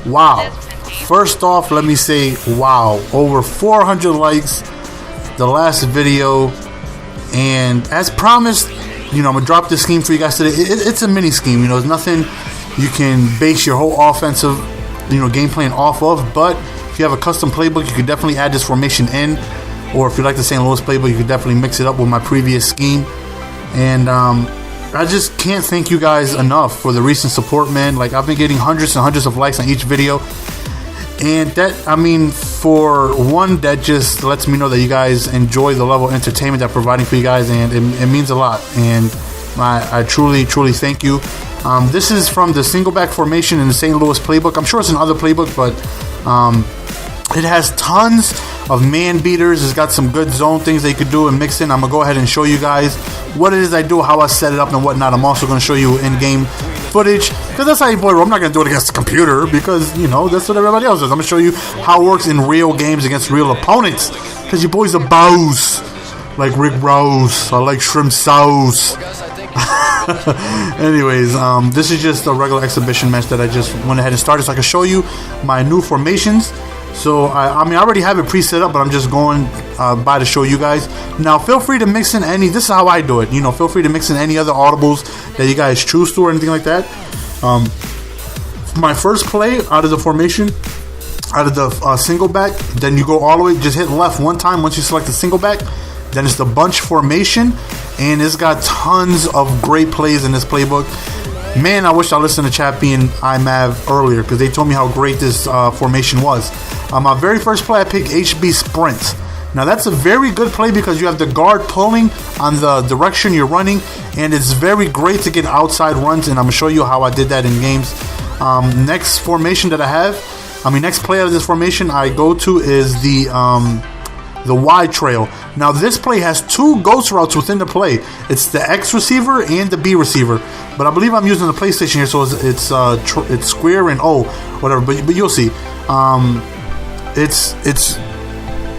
Wow. First off, let me say wow. Over 400 likes the last video, and as promised, I'm gonna drop this scheme for you guys today. It's a mini scheme, it's nothing you can base your whole offensive game plan off of, but if you have a custom playbook, you could definitely add this formation in, or if you like the St. Louis playbook, you could definitely mix it up with my previous scheme. And I just can't thank you guys enough for the recent support, man. Like, I've been getting hundreds and hundreds of likes on each video, and that, for one, that just lets me know that you guys enjoy the level of entertainment that I'm providing for you guys, and it means a lot, and I truly thank you. This is from the SingleBack formation in the St. Louis playbook. I'm sure it's another playbook, but it has tons of man beaters. It's got some good zone things that you could do and mix in. I'm going to go ahead and show you guys what it is I do, how I set it up and whatnot. I'm also going to show you in-game footage, because that's how you play. I'm not going to do it against the computer, because, that's what everybody else does. I'm going to show you how it works in real games against real opponents, because you boys are bows. Like Rick Rose. I like shrimp sauce. Anyways, this is just a regular exhibition match that I just went ahead and started so I can show you my new formations. So, I already have it pre-set up, but I'm just going by to show you guys. Now, feel free to mix in this is how I do it. Feel free to mix in any other audibles that you guys choose to or anything like that. My first play out of the formation, out of the single back, then you go all the way, just hit left one time once you select the single back. Then it's the bunch formation, and it's got tons of great plays in this playbook. Man, I wish I listened to Chappie and IMAV earlier, because they told me how great this formation was. My very first play, I picked HB Sprint. Now, that's a very good play because you have the guard pulling on the direction you're running, and it's very great to get outside runs, and I'm going to show you how I did that in games. Next formation that I have, next play out of this formation I go to is the Y trail. Now, this play has two ghost routes within the play. It's the X receiver and the B receiver, but I believe I'm using the PlayStation here, so it's square and O, whatever. But you'll see. It's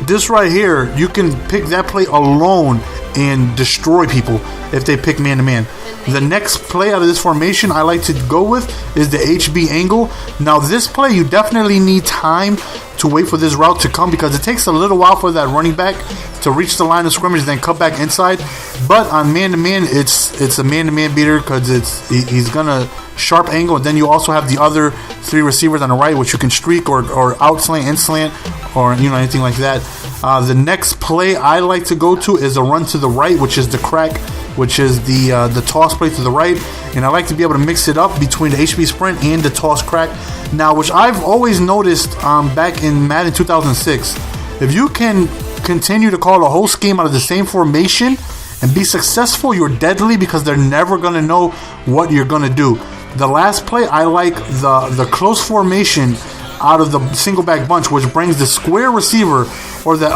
this right here. You can pick that play alone and destroy people if they pick man to man. The next play out of this formation I like to go with is the HB angle. Now, this play, you definitely need time to wait for this route to come, because it takes a little while for that running back to reach the line of scrimmage and then cut back inside. But on man-to-man, it's a man-to-man beater, because he's going to sharp angle. And then you also have the other three receivers on the right, which you can streak or out slant, in slant, or anything like that. The next play I like to go to is a run to the right, which is the crack, which is the toss play to the right, and I like to be able to mix it up between the HB Sprint and the toss crack. Now, which I've always noticed back in Madden 2006, if you can continue to call a whole scheme out of the same formation and be successful, you're deadly, because they're never going to know what you're going to do. The last play, I like the close formation out of the single back bunch, which brings the square receiver or the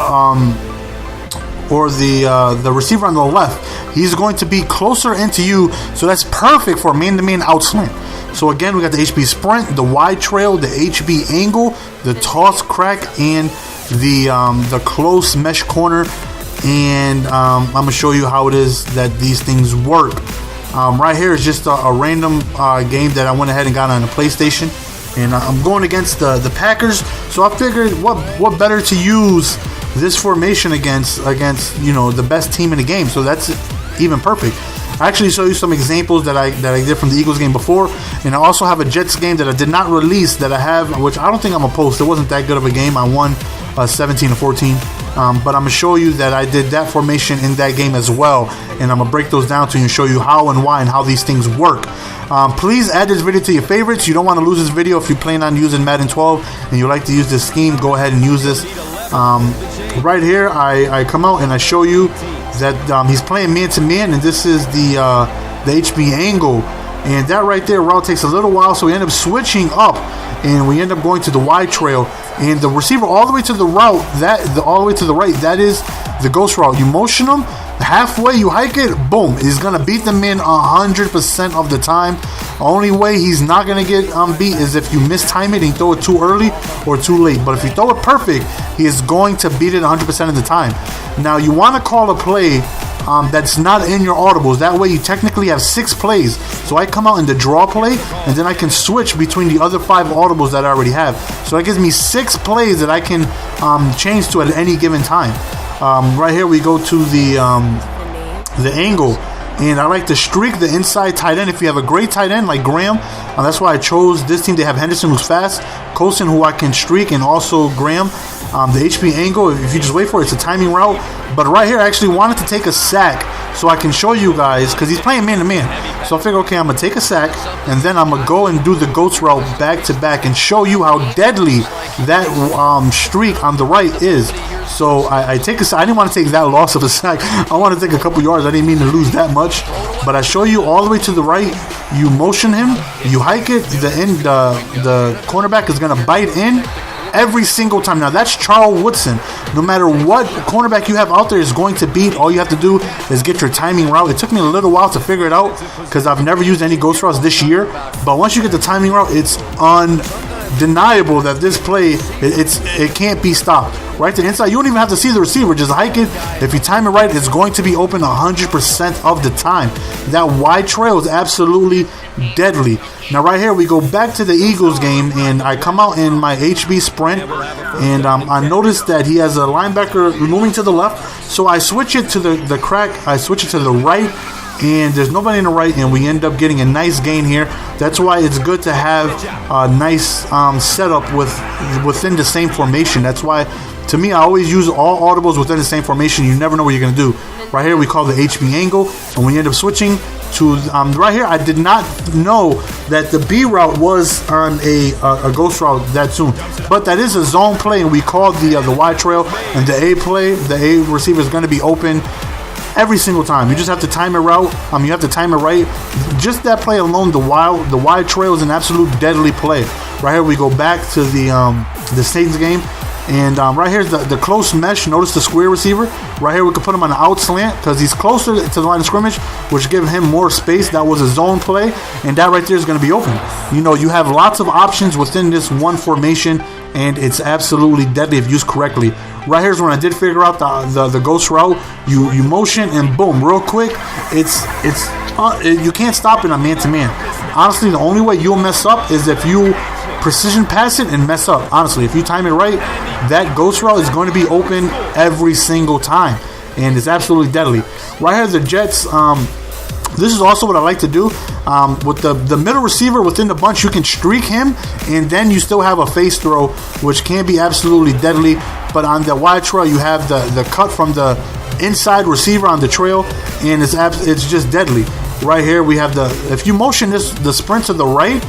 receiver on the left. He's going to be closer into you, so that's perfect for man-to-man outslant. So again, we got the HB Sprint, the Y trail, the HB angle, the toss crack, and the close mesh corner. And I'm going to show you how it is that these things work. Right here is just a random game that I went ahead and got on the PlayStation, and I'm going against the Packers. So I figured what better to use this formation against the best team in the game. So that's even perfect. I actually show you some examples that I did from the Eagles game before, and I also have a Jets game that I did not release that I have, which I don't think I'm gonna post. It wasn't that good of a game. I won 17-14, but I'm gonna show you that I did that formation in that game as well, and I'm gonna break those down to you and show you how and why and how these things work. Please add this video to your favorites. You don't want to lose this video. If you plan on using Madden 12 and you like to use this scheme, go ahead and use this. Right here, I come out and I show you that he's playing man-to-man, and this is the HB angle, and that right there route takes a little while, so we end up switching up, and we end up going to the Y trail, and the receiver all the way to the route, all the way to the right, that is the ghost route. You motion him halfway, you hike it, boom, he's gonna beat the man 100% of the time. Only way he's not gonna get beat is if you mistime it and throw it too early or too late. But if you throw it perfect, he is going to beat it 100% of the time. Now, you want to call a play that's not in your audibles. That way you technically have 6 plays. So I come out in the draw play, and then I can switch between the other 5 audibles that I already have. So that gives me 6 plays that I can change to at any given time. Right here we go to the angle. And I like to streak the inside tight end. If you have a great tight end like Graham, that's why I chose this team. They have Henderson, who's fast, Colson, who I can streak, and also Graham. The HB angle, if you just wait for it, it's a timing route. But right here, I actually wanted to take a sack so I can show you guys, because he's playing man-to-man. So I figure, okay, I'm going to take a sack, and then I'm going to go and do the goats route back-to-back and show you how deadly that streak on the right is. So I take a sack. I didn't want to take that loss of a sack. I want to take a couple yards. I didn't mean to lose that much. But I show you all the way to the right. You motion him. You hike it. The cornerback is going to bite in every single time. Now that's Charles Woodson. No matter what cornerback you have out there is going to beat. All you have to do is get your timing route. It took me a little while to figure it out because I've never used any ghost routes this year. But once you get the timing route, it's undeniable that this play it can't be stopped. Right to the inside, you don't even have to see the receiver. Just hike it. If you time it right, it's going to be open 100% of the time. That wide trail is absolutely deadly. Now right here, we go back to the Eagles game, and I come out in my HB sprint, and I notice that he has a linebacker moving to the left, so I switch it to the crack. I switch it to the right, and there's nobody in the right, and we end up getting a nice gain here. That's why it's good to have a nice setup within the same formation. That's why, to me, I always use all audibles within the same formation. You never know what you're going to do. Right here, we call the HB angle, and we end up switching to right here. I did not know that the B route was on a ghost route that soon, but that is a zone play, and we call the Y trail, and the A play, the A receiver is going to be open every single time. You just have to time it right. You have to time it right. Just that play alone, the Y trail is an absolute deadly play. Right here, we go back to the Saints game. And right here's the close mesh. Notice the square receiver. Right here, we can put him on an out slant because he's closer to the line of scrimmage, which gives him more space. That was a zone play, and that right there is going to be open. You have lots of options within this one formation, and it's absolutely deadly if used correctly. Right here's when I did figure out the ghost route. You motion and boom, real quick. You can't stop it on man-to-man. Honestly, the only way you'll mess up is if you precision pass it and mess up. Honestly, if you time it right, that ghost route is going to be open every single time, and it's absolutely deadly. Right here, the Jets. This is also what I like to do with the middle receiver within the bunch. You can streak him, and then you still have a face throw, which can be absolutely deadly. But on the wide trail, you have the cut from the inside receiver on the trail, and it's just deadly. Right here, we have if you motion the sprint to the right,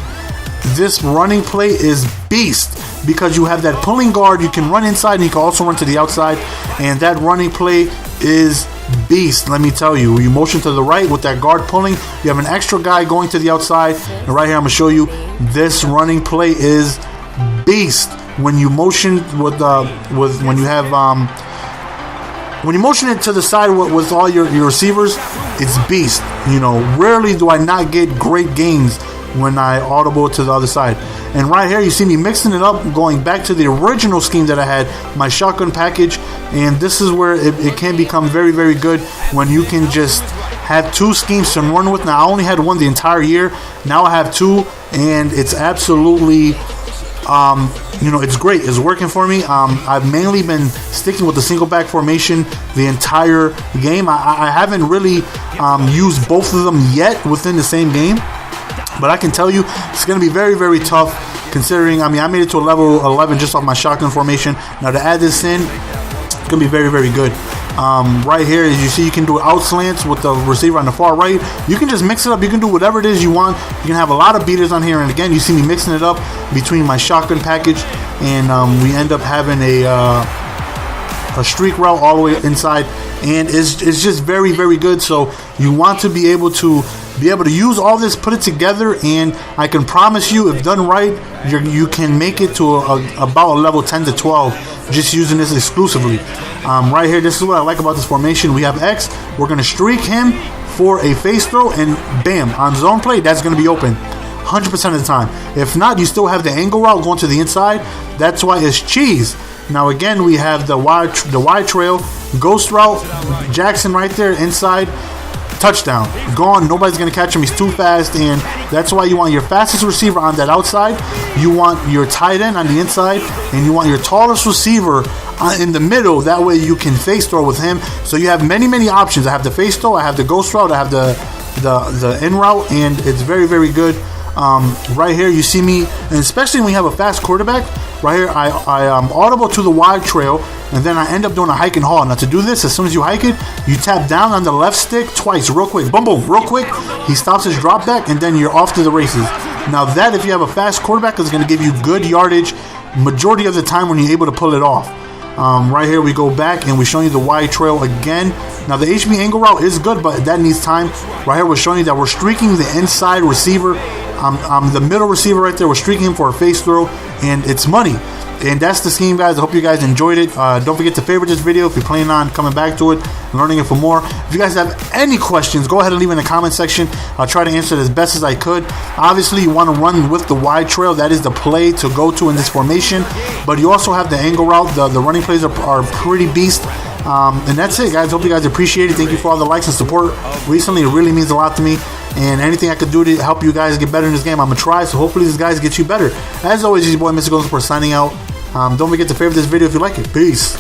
this running play is beast because you have that pulling guard. You can run inside and you can also run to the outside, and that running play is beast. Let me tell you, you motion to the right with that guard pulling, you have an extra guy going to the outside, and right here I'm going to show you this running play is beast. When you motion when you motion it to the side with all your receivers, it's beast. Rarely do I not get great gains when I audible to the other side. And right here, you see me mixing it up, going back to the original scheme that I had, my shotgun package. And this is where it can become very, very good when you can just have 2 schemes to run with. Now, I only had one the entire year. Now I have 2, and it's absolutely, it's great. It's working for me. I've mainly been sticking with the single back formation the entire game. I haven't really used both of them yet within the same game. But I can tell you, it's going to be very, very tough considering, I made it to a level 11 just off my shotgun formation. Now to add this in, it's going to be very, very good. Right here, as you see, you can do out slants with the receiver on the far right. You can just mix it up. You can do whatever it is you want. You can have a lot of beaters on here. And again, you see me mixing it up between my shotgun package. And we end up having a streak route all the way inside. And it's just very, very good. So you want to be able to use all this, put it together, and I can promise you, if done right, you can make it to about a level 10 to 12 just using this exclusively. Right here, this is what I like about this formation. We have X. We're going to streak him for a face throw, and bam, on zone play, that's going to be open 100% of the time. If not, you still have the angle route going to the inside. That's why it's cheese. Now again, we have the wide trail, ghost route, Jackson right there inside, touchdown, gone. Nobody's gonna catch him. He's too fast, and that's why you want your fastest receiver on that outside. You want your tight end on the inside, and you want your tallest receiver in the middle. That way you can face throw with him. So you have many options. I have the face throw, I have the ghost route, I have the in route, and it's very good. Right here you see me, and especially when you have a fast quarterback, right here I audible to the wide trail, and then I end up doing a hike and haul. Now to do this, as soon as you hike it, you tap down on the left stick twice real quick, boom real quick, he stops his drop back, and then you're off to the races. Now that, if you have a fast quarterback, is going to give you good yardage majority of the time when you're able to pull it off. Right here we go back and we're showing you the wide trail again. Now the HB angle route is good, but that needs time. Right here we're showing you that we're streaking the inside receiver, the middle receiver right there. We're streaking him for a face throw, and it's money. And that's the scheme, guys. I hope you guys enjoyed it. Don't forget to favorite this video if you're planning on coming back to it and learning it for more. If you guys have any questions, go ahead and leave in the comment section. I'll try to answer it as best as I could. Obviously, you want to run with the wide trail. That is the play to go to in this formation. But you also have the angle route. The running plays are pretty beast. And that's it, guys. Hope you guys appreciate it. Thank you for all the likes and support recently. It really means a lot to me. And anything I could do to help you guys get better in this game, I'm going to try. So hopefully these guys get you better. As always, this is your boy, Mr. Golden Sport, signing out. Don't forget to favorite this video if you like it. Peace.